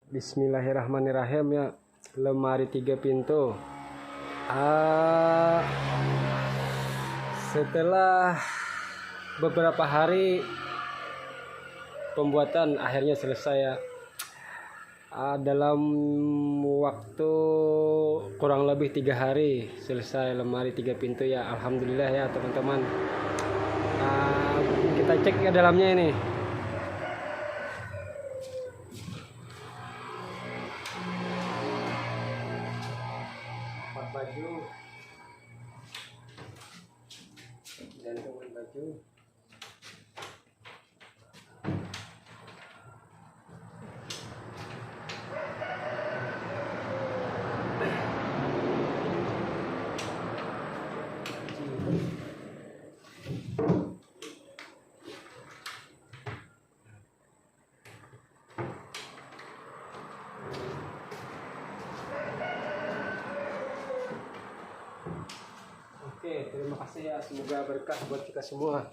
Bismillahirrahmanirrahim ya. Lemari 3 pintu. Setelah beberapa hari pembuatan akhirnya selesai ya. Dalam waktu kurang lebih 3 hari selesai lemari 3 pintu ya. Alhamdulillah ya teman-teman. Kita cek ke dalamnya ini. Baju gantungan baju, Oke, terima kasih ya, semoga berkah buat kita semua.